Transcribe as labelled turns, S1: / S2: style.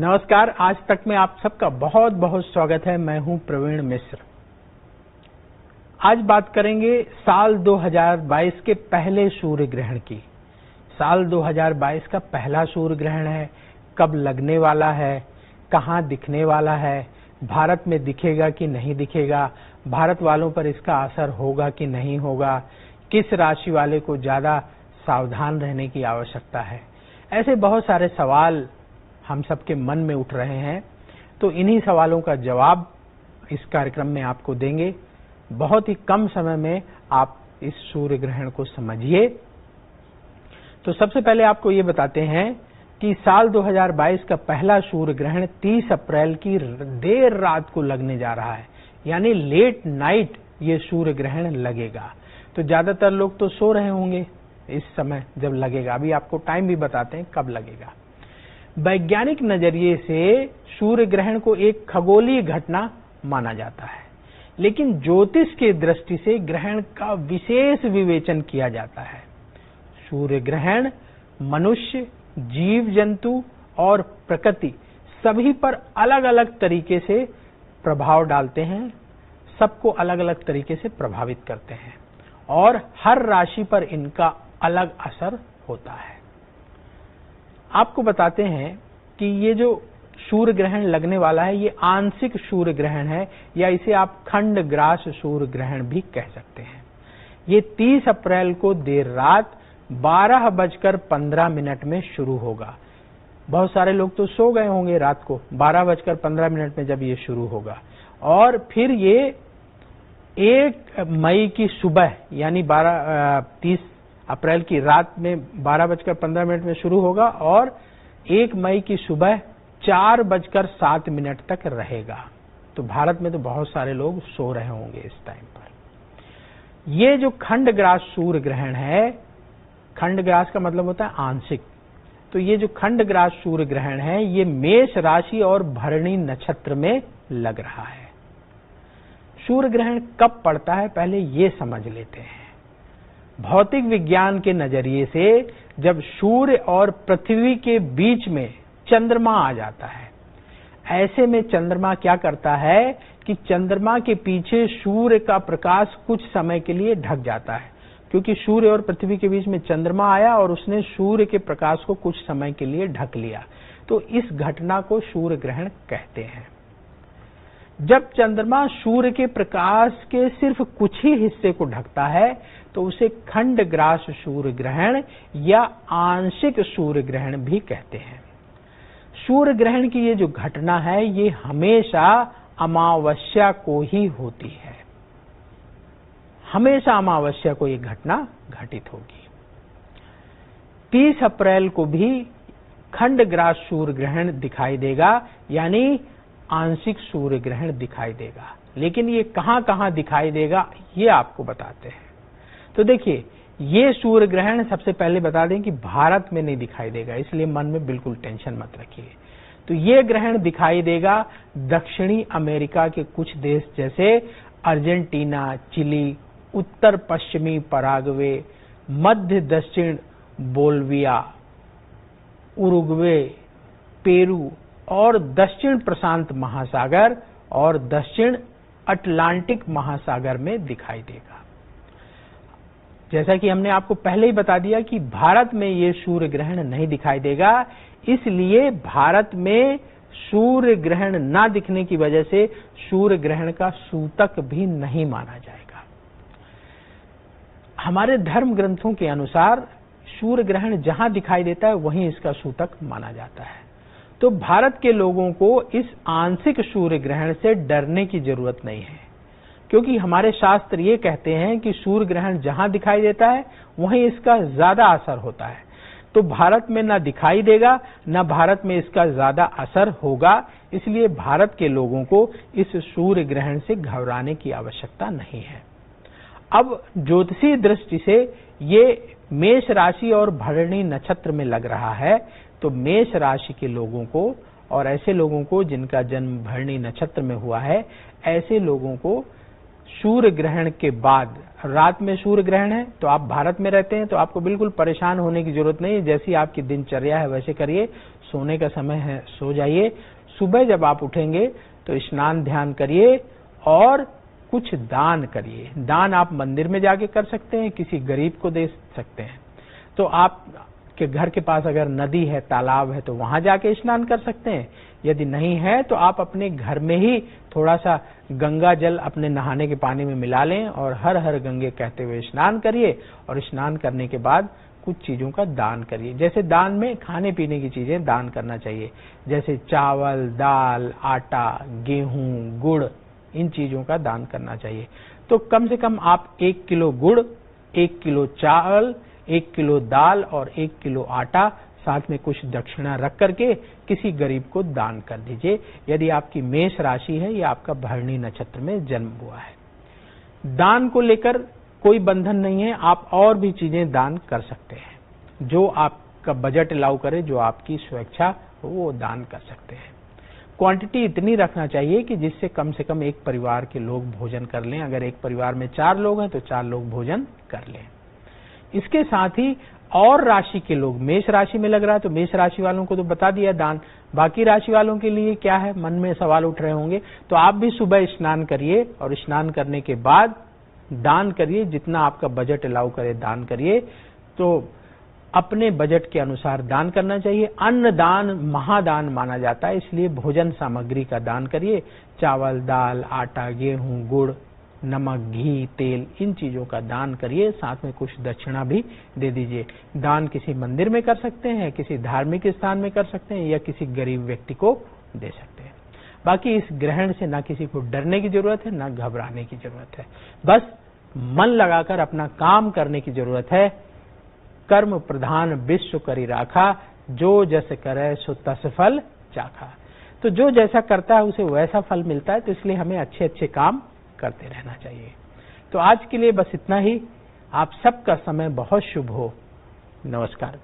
S1: नमस्कार। आज तक में आप सबका बहुत बहुत स्वागत है। मैं हूं प्रवीण मिश्र। आज बात करेंगे साल 2022 के पहले सूर्य ग्रहण की। साल 2022 का पहला सूर्य ग्रहण है, कब लगने वाला है, कहां दिखने वाला है, भारत में दिखेगा कि नहीं दिखेगा, भारत वालों पर इसका असर होगा कि नहीं होगा, किस राशि वाले को ज्यादा सावधान रहने की आवश्यकता है। ऐसे बहुत सारे सवाल हम सबके मन में उठ रहे हैं, तो इन्हीं सवालों का जवाब इस कार्यक्रम में आपको देंगे। बहुत ही कम समय में आप इस सूर्य ग्रहण को समझिए। तो सबसे पहले आपको ये बताते हैं कि साल 2022 का पहला सूर्य ग्रहण 30 अप्रैल की देर रात को लगने जा रहा है, यानी लेट नाइट ये सूर्य ग्रहण लगेगा। तो ज्यादातर लोग तो सो रहे होंगे इस समय जब लगेगा। अभी आपको टाइम भी बताते हैं कब लगेगा। वैज्ञानिक नजरिए से सूर्य ग्रहण को एक खगोलीय घटना माना जाता है, लेकिन ज्योतिष के दृष्टि से ग्रहण का विशेष विवेचन किया जाता है। सूर्य ग्रहण मनुष्य, जीव जंतु और प्रकृति सभी पर अलग अलग तरीके से प्रभाव डालते हैं, सबको अलग अलग तरीके से प्रभावित करते हैं और हर राशि पर इनका अलग असर होता है। आपको बताते हैं कि ये जो सूर्य ग्रहण लगने वाला है ये आंशिक सूर्य ग्रहण है, या इसे आप खंडग्रास सूर्य ग्रहण भी कह सकते हैं। ये 30 अप्रैल को देर रात 12:15 में शुरू होगा। बहुत सारे लोग तो सो गए होंगे रात को 12:15 में जब ये शुरू होगा, और फिर ये 1 मई की सुबह यानी 30 अप्रैल की रात में 12:15 में शुरू होगा और 1 मई की सुबह 4:07 तक रहेगा। तो भारत में तो बहुत सारे लोग सो रहे होंगे इस टाइम पर। ये जो खंडग्रास सूर्य ग्रहण है, खंडग्रास का मतलब होता है आंशिक, तो ये जो खंडग्रास सूर्य ग्रहण है ये मेष राशि और भरणी नक्षत्र में लग रहा है। सूर्य ग्रहण कब पड़ता है पहले ये समझ लेते हैं। भौतिक विज्ञान के नजरिए से जब सूर्य और पृथ्वी के बीच में चंद्रमा आ जाता है, ऐसे में चंद्रमा क्या करता है कि चंद्रमा के पीछे सूर्य का प्रकाश कुछ समय के लिए ढक जाता है, क्योंकि सूर्य और पृथ्वी के बीच में चंद्रमा आया और उसने सूर्य के प्रकाश को कुछ समय के लिए ढक लिया। तो इस घटना को सूर्य ग्रहण कहते हैं। जब चंद्रमा सूर्य के प्रकाश के सिर्फ कुछ ही हिस्से को ढकता है तो उसे खंडग्रास सूर्य ग्रहण या आंशिक सूर्य ग्रहण भी कहते हैं। सूर्य ग्रहण की ये जो घटना है ये हमेशा अमावस्या को ही होती है। हमेशा अमावस्या को ये घटना घटित होगी। 30 अप्रैल को भी खंडग्रास सूर्य ग्रहण दिखाई देगा, यानी आंशिक सूर्य ग्रहण दिखाई देगा। लेकिन ये कहां कहां दिखाई देगा ये आपको बताते हैं। तो देखिए, ये सूर्य ग्रहण सबसे पहले बता दें कि भारत में नहीं दिखाई देगा, इसलिए मन में बिल्कुल टेंशन मत रखिए। तो ये ग्रहण दिखाई देगा दक्षिणी अमेरिका के कुछ देश जैसे अर्जेंटीना, चिली, उत्तर पश्चिमी पराग्वे, मध्य दक्षिण बोल्विया, उरुग्वे, पेरू और दक्षिण प्रशांत महासागर और दक्षिण अटलांटिक महासागर में दिखाई देगा। जैसा कि हमने आपको पहले ही बता दिया कि भारत में ये सूर्य ग्रहण नहीं दिखाई देगा, इसलिए भारत में सूर्य ग्रहण ना दिखने की वजह से सूर्य ग्रहण का सूतक भी नहीं माना जाएगा। हमारे धर्म ग्रंथों के अनुसार सूर्य ग्रहण जहां दिखाई देता है वहीं इसका सूतक माना जाता है। तो भारत के लोगों को इस आंशिक सूर्य ग्रहण से डरने की जरूरत नहीं है, क्योंकि हमारे शास्त्र ये कहते हैं कि सूर्य ग्रहण जहां दिखाई देता है वहीं इसका ज्यादा असर होता है। तो भारत में ना दिखाई देगा ना भारत में इसका ज्यादा असर होगा, इसलिए भारत के लोगों को इस सूर्य ग्रहण से घबराने की आवश्यकता नहीं है। अब ज्योतिषीय दृष्टि से ये मेष राशि और भरणी नक्षत्र में लग रहा है, तो मेष राशि के लोगों को और ऐसे लोगों को जिनका जन्म भरणी नक्षत्र में हुआ है, ऐसे लोगों को सूर्य ग्रहण के बाद रात में सूर्य ग्रहण है, तो आप भारत में रहते हैं तो आपको बिल्कुल परेशान होने की जरूरत नहीं है। जैसी आपकी दिनचर्या है वैसे करिए, सोने का समय है, सो जाइए। सुबह जब आप उठेंगे तो स्नान ध्यान करिए और कुछ दान करिए। दान आप मंदिर में जाके कर सकते हैं, किसी गरीब को दे सकते हैं। तो आप के घर के पास अगर नदी है, तालाब है, तो वहां जाके स्नान कर सकते हैं। यदि नहीं है तो आप अपने घर में ही थोड़ा सा गंगा जल अपने नहाने के पानी में मिला लें और हर हर गंगे कहते हुए स्नान करिए। और स्नान करने के बाद कुछ चीजों का दान करिए। जैसे दान में खाने पीने की चीजें दान करना चाहिए, जैसे चावल, दाल, आटा, गेहूं, गुड़, इन चीजों का दान करना चाहिए। तो कम से कम आप 1 किलो गुड़, 1 किलो चावल, 1 किलो दाल और 1 किलो आटा, साथ में कुछ दक्षिणा रख करके किसी गरीब को दान कर दीजिए, यदि आपकी मेष राशि है या आपका भरणी नक्षत्र में जन्म हुआ है। दान को लेकर कोई बंधन नहीं है, आप और भी चीजें दान कर सकते हैं। जो आपका बजट अलाउ करे, जो आपकी स्वेच्छा हो, वो दान कर सकते हैं। क्वांटिटी इतनी रखना चाहिए कि जिससे कम से कम एक परिवार के लोग भोजन कर लें। अगर एक परिवार में 4 लोग हैं तो 4 लोग भोजन कर लें। इसके साथ ही और राशि के लोग, मेष राशि में लग रहा है तो मेष राशि वालों को तो बता दिया दान, बाकी राशि वालों के लिए क्या है, मन में सवाल उठ रहे होंगे। तो आप भी सुबह स्नान करिए और स्नान करने के बाद दान करिए, जितना आपका बजट अलाउ करे दान करिए। तो अपने बजट के अनुसार दान करना चाहिए। अन्न दान महादान माना जाता है, इसलिए भोजन सामग्री का दान करिए। चावल, दाल, आटा, गेहूं, गुड़, नमक, घी, तेल, इन चीजों का दान करिए। साथ में कुछ दक्षिणा भी दे दीजिए। दान किसी मंदिर में कर सकते हैं, किसी धार्मिक स्थान में कर सकते हैं, या किसी गरीब व्यक्ति को दे सकते हैं। बाकी इस ग्रहण से ना किसी को डरने की जरूरत है, ना घबराने की जरूरत है। बस मन लगाकर अपना काम करने की जरूरत है। कर्म प्रधान विश्व करी राखा, जो जस करे सो तस फल चाखा। तो जो जैसा करता है उसे वैसा फल मिलता है, तो इसलिए हमें अच्छे अच्छे काम करते रहना चाहिए। तो आज के लिए बस इतना ही। आप सबका समय बहुत शुभ हो। नमस्कार।